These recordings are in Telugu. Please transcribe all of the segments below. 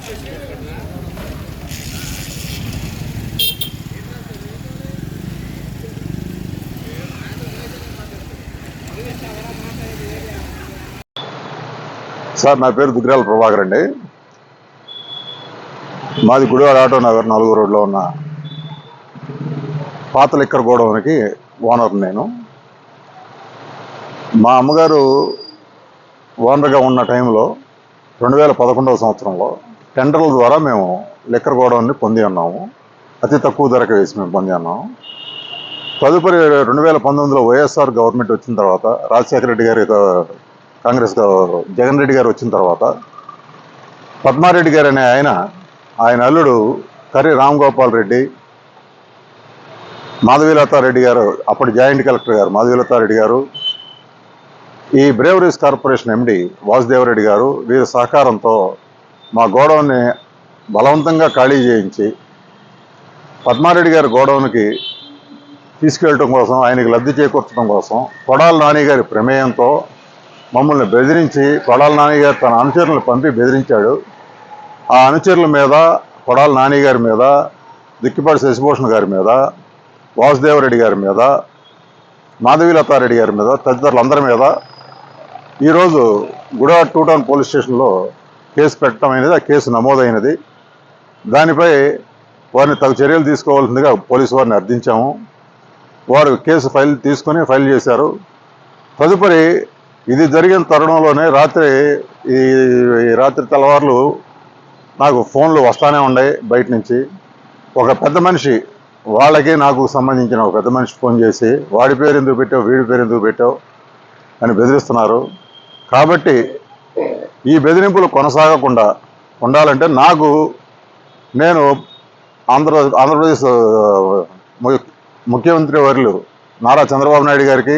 సార్, నా పేరు దుగ్గిరాల ప్రభాకర్ అండి. మాది గుడివాడ ఆటో నగర్ 4వ రోడ్లో ఉన్న పాత లిక్కర్ గోడౌన్కి ఓనర్ నేను. మా అమ్మగారు ఓనర్గా ఉన్న టైంలో 2011వ సంవత్సరంలో టెండర్ల ద్వారా మేము లిక్కర్ గోడౌన్ని పొంది ఉన్నాము. అతి తక్కువ ధరకు వేసి మేము పొంది ఉన్నాము. తదుపరి 2019లో వైఎస్ఆర్ గవర్నమెంట్ వచ్చిన తర్వాత, రాజశేఖర రెడ్డి గారి కాంగ్రెస్ జగన్ రెడ్డి గారు వచ్చిన తర్వాత పద్మారెడ్డి గారు అనే ఆయన అల్లుడు కర్రి రామగోపాల్ రెడ్డి, మాధవీలతారెడ్డి గారు, అప్పటి జాయింట్ కలెక్టర్ గారు మాధవీలతారెడ్డి గారు, ఈ బ్రేవరీస్ కార్పొరేషన్ ఎండి వాసుదేవరెడ్డి గారు, వీరి సహకారంతో మా గోడౌన్ని బలవంతంగా ఖాళీ చేయించి పద్మారెడ్డి గారి గోడౌన్కి తీసుకెళ్ళటం కోసం, ఆయనకి లబ్ధి చేకూర్చడం కోసం కొడాల నాని గారి ప్రమేయంతో మమ్మల్ని బెదిరించి, కొడాల నాని గారు తన అనుచరులను పంపి బెదిరించాడు. ఆ అనుచరుల మీద, కొడాల నాని గారి మీద, దిక్కిపాటి శశిభూషణ్ గారి మీద, వాసుదేవరెడ్డి గారి మీద, మాధవీలతారెడ్డి గారి మీద, తదితరులందరి మీద ఈరోజు గుడివాడ 2 టౌన్ పోలీస్ స్టేషన్లో కేసు పెట్టడం అయినది. ఆ కేసు నమోదైనది. దానిపై వారిని తగు చర్యలు తీసుకోవాల్సిందిగా పోలీసు వారిని అర్థించాము. వారు కేసు ఫైల్ చేశారు. తదుపరి ఇది జరిగిన తరుణంలోనే రాత్రి తెల్లవారులు నాకు ఫోన్లు వస్తానే ఉన్నాయి బయట నుంచి. ఒక పెద్ద మనిషి, వాళ్ళకి నాకు సంబంధించిన ఒక పెద్ద మనిషి ఫోన్ చేసి, వాడి పేరు ఎందుకు పెట్టావు, వీడి పేరు ఎందుకు పెట్టావు అని బెదిరిస్తున్నారు. కాబట్టి ఈ బెదిరింపులు కొనసాగకుండా ఉండాలంటే నేను ఆంధ్రప్రదేశ్ ముఖ్యమంత్రి వర్యులు నారా చంద్రబాబు నాయుడు గారికి,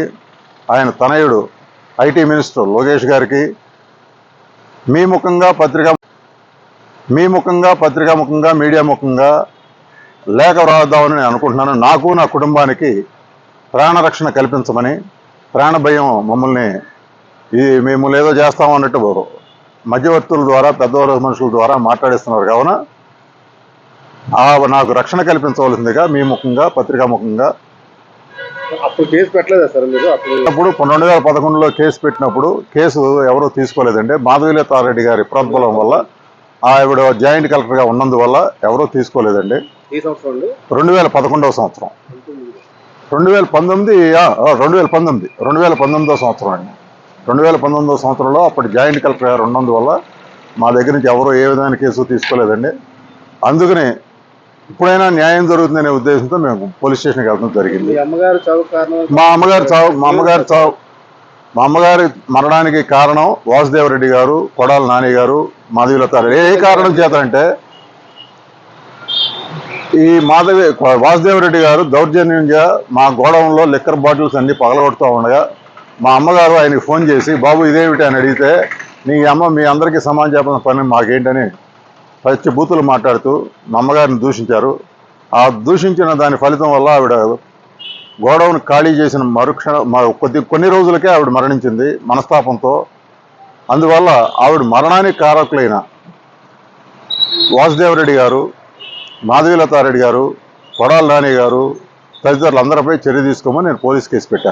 ఆయన తనయుడు ఐటీ మినిస్టర్ లోకేష్ గారికి మీ ముఖంగా, పత్రికా ముఖంగా, మీడియా ముఖంగా లేఖ వ్రాద్దామని నేను అనుకుంటున్నాను. నాకు, నా కుటుంబానికి ప్రాణరక్షణ కల్పించమని. ప్రాణ భయం మేము ఏదో చేస్తామన్నట్టు మధ్యవర్తుల ద్వారా, పెద్ద మనుషుల ద్వారా మాట్లాడిస్తున్నారు. కావున నాకు రక్షణ కల్పించవలసిందిగా మీ ముఖంగా, పత్రికా ముఖంగా. అప్పుడు కేసు పెట్టలేదా సార్ మీరు? అప్పుడు 2011లో కేసు పెట్టినప్పుడు కేసు ఎవరూ తీసుకోలేదండి. మాధవీలతారెడ్డి గారి ప్రోద్బలం వల్ల, ఆవిడ జాయింట్ కలెక్టర్గా ఉన్నందువల్ల ఎవరూ తీసుకోలేదండి. 2011వ సంవత్సరం, 2019వ సంవత్సరం అండి. 2019వ సంవత్సరంలో అప్పటి జాయింట్ కలెక్టర్ గారు ఉన్నందువల్ల మా దగ్గర నుంచి ఎవరూ ఏ విధమైన కేసు తీసుకోలేదండి. అందుకని ఇప్పుడైనా న్యాయం జరుగుతుందనే ఉద్దేశంతో మేము పోలీస్ స్టేషన్కి వెళ్ళడం జరిగింది. మా అమ్మగారి మరణానికి కారణం వాసుదేవరెడ్డి గారు, కొడాల నాని గారు, మాధవీలతారెడ్డి. ఏ కారణం చేత అంటే, ఈ వాసుదేవరెడ్డి గారు దౌర్జన్యంగా మా గోడౌన్లో లిక్కర్ బాటిల్స్ అన్ని పగలగొడుతూ ఉండగా మా అమ్మగారు ఆయనకి ఫోన్ చేసి, బాబు ఇదేమిటి అని అడిగితే, మీ అందరికీ సమానం చెప్పిన పని మాకేంటని పచ్చి బూతులు మాట్లాడుతూ మా అమ్మగారిని దూషించారు. ఆ దూషించిన దాని ఫలితం వల్ల ఆవిడ గోడౌన్ ఖాళీ చేసిన కొన్ని రోజులకే ఆవిడ మరణించింది మనస్తాపంతో. అందువల్ల ఆవిడ మరణానికి కారకులైన వాసుదేవరెడ్డి గారు, మాధవీలతారెడ్డి గారు, కొడాల నాని గారు తదితరులందరిపై చర్య తీసుకోమని నేను పోలీస్ కేసు పెట్టాను.